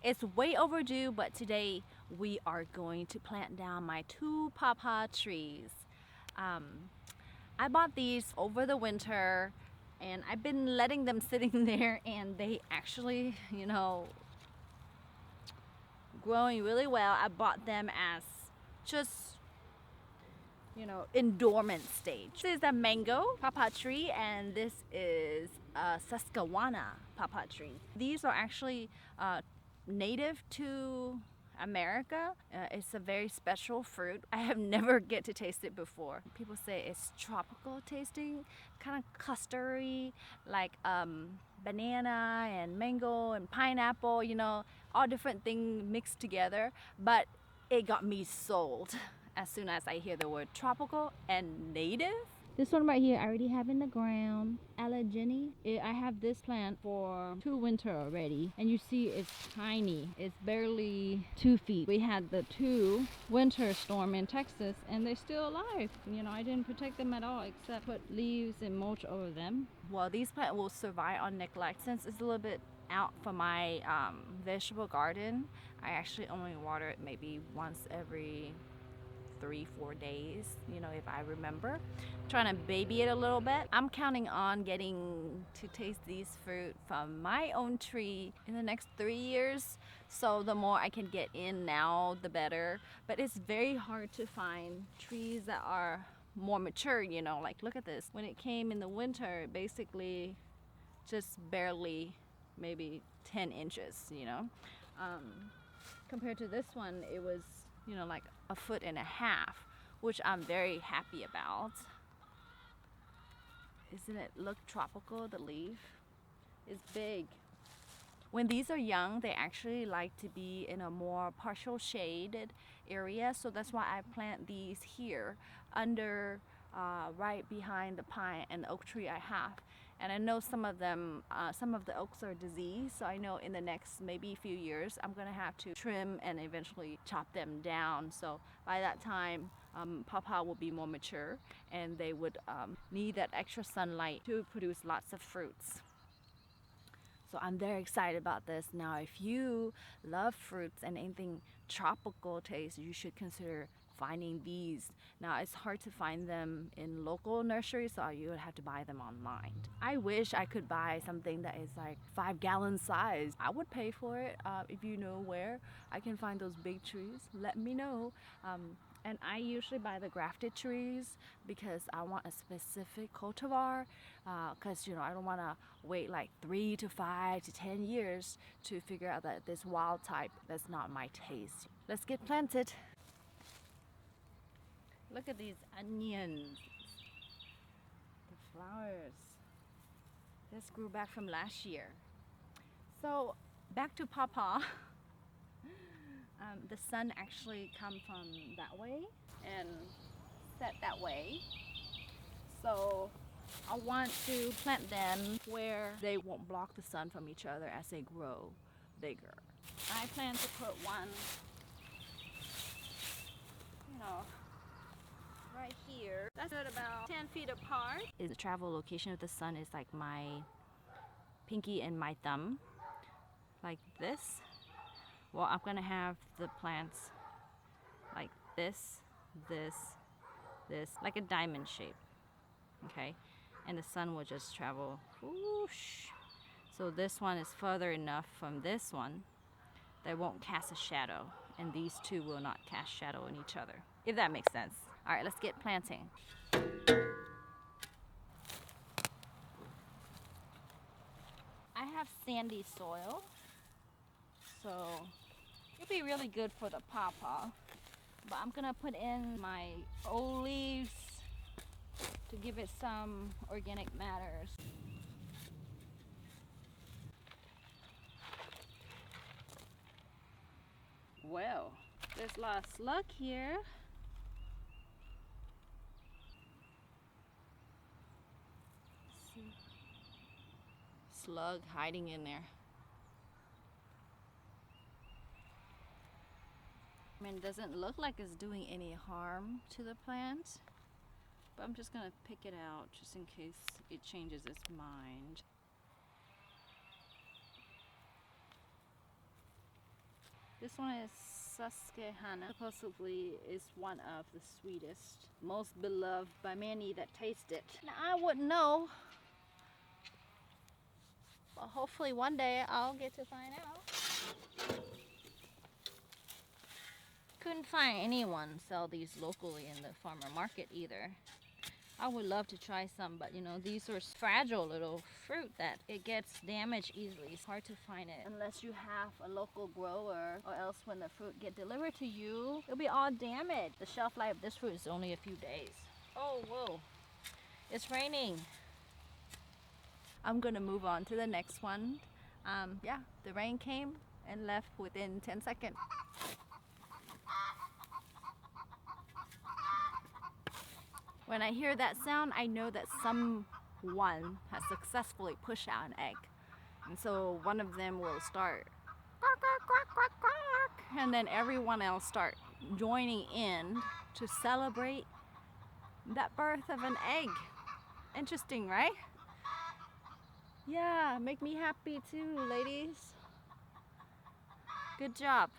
It's way overdue, but today we are going to plant down my 2 pawpaw trees. I bought these over the winter and I've been letting them sitting there, and they actually, growing really well. I bought them as just, in dormant stage. This is a mango pawpaw tree, and this is a Susquehanna pawpaw tree. These are actually native to America. It's a very special fruit. I have never get to taste it before. People say it's tropical tasting, kind of custardy, like banana and mango and pineapple, all different things mixed together. But it got me sold as soon as I hear the word tropical and native. This one right here I already have in the ground, Allegheny. I have this plant for 2 winter already, and you see it's tiny. It's barely 2 feet. We had the 2 winter storm in Texas and they're still alive. I didn't protect them at all except put leaves and mulch over them. Well, these plants will survive on neglect. Since it's a little bit out for my vegetable garden, I actually only water it maybe once every 3-4 days, if I remember. Trying to baby it a little bit. I'm counting on getting to taste these fruit from my own tree in the next 3 years. So the more I can get in now, the better. But it's very hard to find trees that are more mature, like look at this. When it came in the winter, basically just barely maybe 10 inches, compared to this one, it was like 1.5 feet, which I'm very happy about. Isn't it look tropical? The leaf is big. When these are young, they actually like to be in a more partial shaded area, so that's why I plant these here under right behind the pine and the oak tree I have. And I know some of them, some of the oaks are diseased, so I know in the next maybe few years I'm gonna have to trim and eventually chop them down. So by that time, pawpaw will be more mature, and they would need that extra sunlight to produce lots of fruits. So I'm very excited about this. Now, if you love fruits and anything tropical taste, you should consider finding these. Now, it's hard to find them in local nurseries, so you would have to buy them online. I wish I could buy something that is like 5-gallon size. I would pay for it. If you know where I can find those big trees, let me know. And I usually buy the grafted trees because I want a specific cultivar, because I don't want to wait like 3 to 5 to 10 years to figure out that this wild type, that's not my taste. Let's get planted. Look at these onions, the flowers. This grew back from last year. So back to pawpaw. The sun actually comes from that way and set that way. So I want to plant them where they won't block the sun from each other as they grow bigger. I plan to put one, right here. That's at about 10 feet apart. The travel location of the sun is like my pinky and my thumb, like this. Well, I'm gonna have the plants like this, like a diamond shape, okay? And the sun will just travel whoosh. So this one is further enough from this one that won't cast a shadow, and these two will not cast shadow on each other, if that makes sense. All right, let's get planting. I have sandy soil, so it'll be really good for the pawpaw. But I'm gonna put in my old leaves to give it some organic matters. Well, there's a lot of slug here. See? Slug hiding in there. I mean, it doesn't look like it's doing any harm to the plant, but I'm just gonna pick it out just in case it changes its mind. This one is Susquehanna. Supposedly is one of the sweetest, most beloved by many that taste it. Now, I wouldn't know, but hopefully one day I'll get to find out. Couldn't find anyone sell these locally in the farmer market either. I would love to try some, but you know, these are fragile little fruit that it gets damaged easily. It's hard to find it unless you have a local grower, or else when the fruit get delivered to you, it'll be all damaged. The shelf life of this fruit is only a few days. Oh, whoa. It's raining. I'm gonna move on to the next one. Yeah, the rain came and left within 10 seconds. When I hear that sound, I know that someone has successfully pushed out an egg. And so one of them will start quack, quack, quack, quack, quack, and then everyone else start joining in to celebrate that birth of an egg. Interesting, right? Yeah, make me happy too, ladies. Good job.